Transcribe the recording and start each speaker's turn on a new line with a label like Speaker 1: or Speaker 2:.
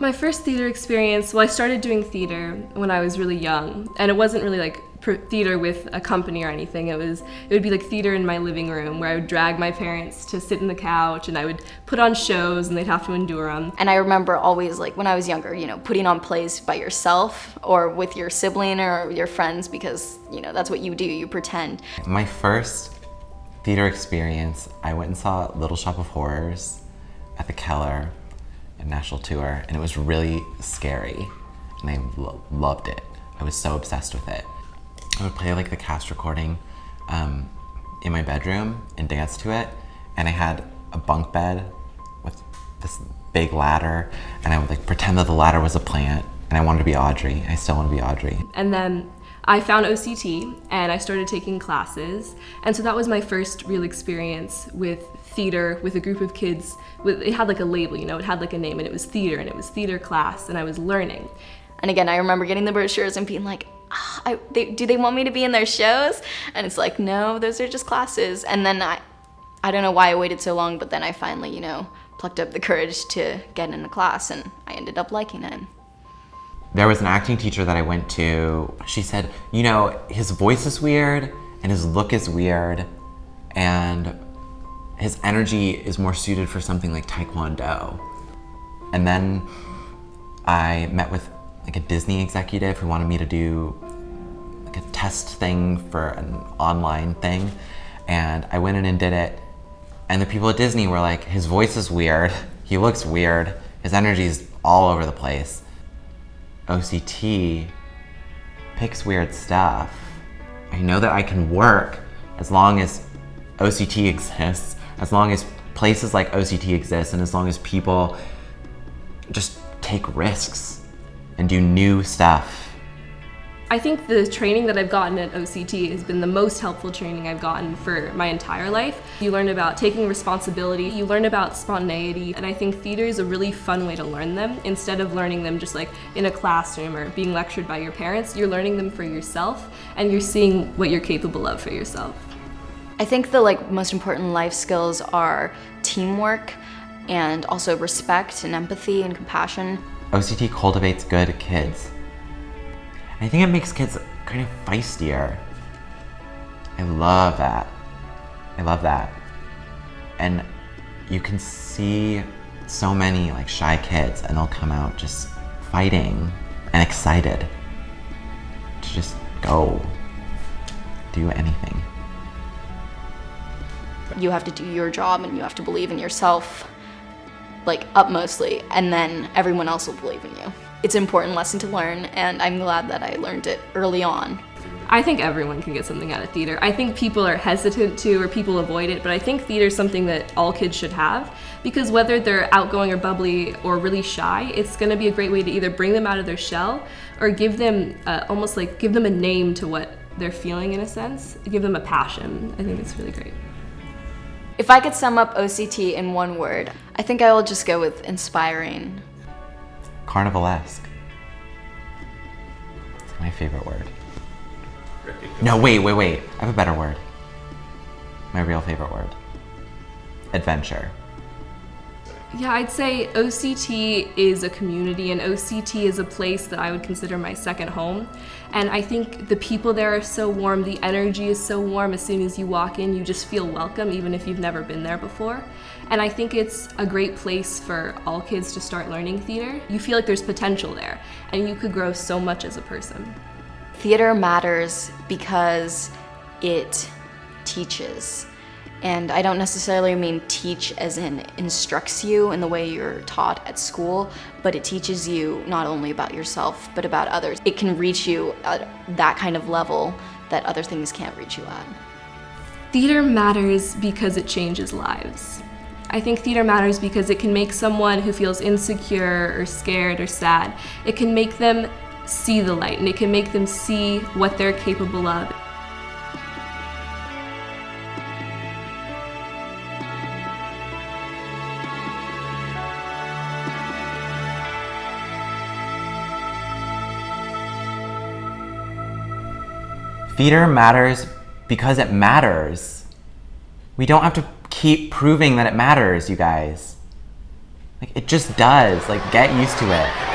Speaker 1: My first theater experience, well, I started doing theater when I was really young, and it wasn't really like theater with a company or anything. It would be like theater in my living room where I would drag my parents to sit in the couch and I would put on shows and they'd have to endure them.
Speaker 2: And I remember always, like when I was younger, putting on plays by yourself or with your sibling or your friends because, that's what you do, you pretend.
Speaker 3: My first theater experience, I went and saw Little Shop of Horrors at the Keller in National Tour, and it was really scary, and I loved it. I was so obsessed with it. I would play like the cast recording in my bedroom and dance to it, and I had a bunk bed with this big ladder, and I would like pretend that the ladder was a plant, and I wanted to be Audrey. I still want to be Audrey.
Speaker 1: And then I found OCT and I started taking classes, and so that was my first real experience with theater with a group of kids. It had like a label, it had like a name, and it was theater, and it was theater class, and I was learning.
Speaker 2: And again, I remember getting the brochures and being like, do they want me to be in their shows? And it's like, no, those are just classes. And then I don't know why I waited so long, but then I finally, plucked up the courage to get into class, and I ended up liking it.
Speaker 3: There was an acting teacher that I went to. She said, his voice is weird and his look is weird and his energy is more suited for something like Taekwondo. And then I met with like a Disney executive who wanted me to do like a test thing for an online thing. And I went in and did it. And the people at Disney were like, his voice is weird, he looks weird, his energy's all over the place. OCT picks weird stuff. I know that I can work as long as OCT exists, as long as places like OCT exist, and as long as people just take risks and do new stuff.
Speaker 1: I think the training that I've gotten at OCT has been the most helpful training I've gotten for my entire life. You learn about taking responsibility, you learn about spontaneity, and I think theater is a really fun way to learn them. Instead of learning them just like in a classroom or being lectured by your parents, you're learning them for yourself, and you're seeing what you're capable of for yourself.
Speaker 2: I think the most important life skills are teamwork and also respect and empathy and compassion.
Speaker 3: OCT cultivates good kids. I think it makes kids kind of feistier. I love that. I love that. And you can see so many like shy kids and they'll come out just fighting and excited to just go do anything.
Speaker 2: You have to do your job and you have to believe in yourself, like utmostly, and then everyone else will believe in you. It's an important lesson to learn, and I'm glad that I learned it early on.
Speaker 1: I think everyone can get something out of theater. I think people are hesitant to, or people avoid it, but I think theater is something that all kids should have, because whether they're outgoing or bubbly or really shy, it's going to be a great way to either bring them out of their shell or give them almost like give them a name to what they're feeling in a sense, give them a passion. I think it's really great.
Speaker 2: If I could sum up OCT in one word, I think I will just go with inspiring.
Speaker 3: Carnivalesque. It's my favorite word. No, wait. I have a better word. My real favorite word. Adventure.
Speaker 1: Yeah, I'd say OCT is a community, and OCT is a place that I would consider my second home. And I think the people there are so warm, the energy is so warm. As soon as you walk in, you just feel welcome, even if you've never been there before. And I think it's a great place for all kids to start learning theater. You feel like there's potential there, and you could grow so much as a person.
Speaker 2: Theater matters because it teaches. And I don't necessarily mean teach as in instructs you in the way you're taught at school, but it teaches you not only about yourself, but about others. It can reach you at that kind of level that other things can't reach you at.
Speaker 1: Theater matters because it changes lives. I think theater matters because it can make someone who feels insecure or scared or sad, it can make them see the light, and it can make them see what they're capable of.
Speaker 3: Theater matters because it matters. We don't have to keep proving that it matters, you guys. Like, it just does. Like, get used to it.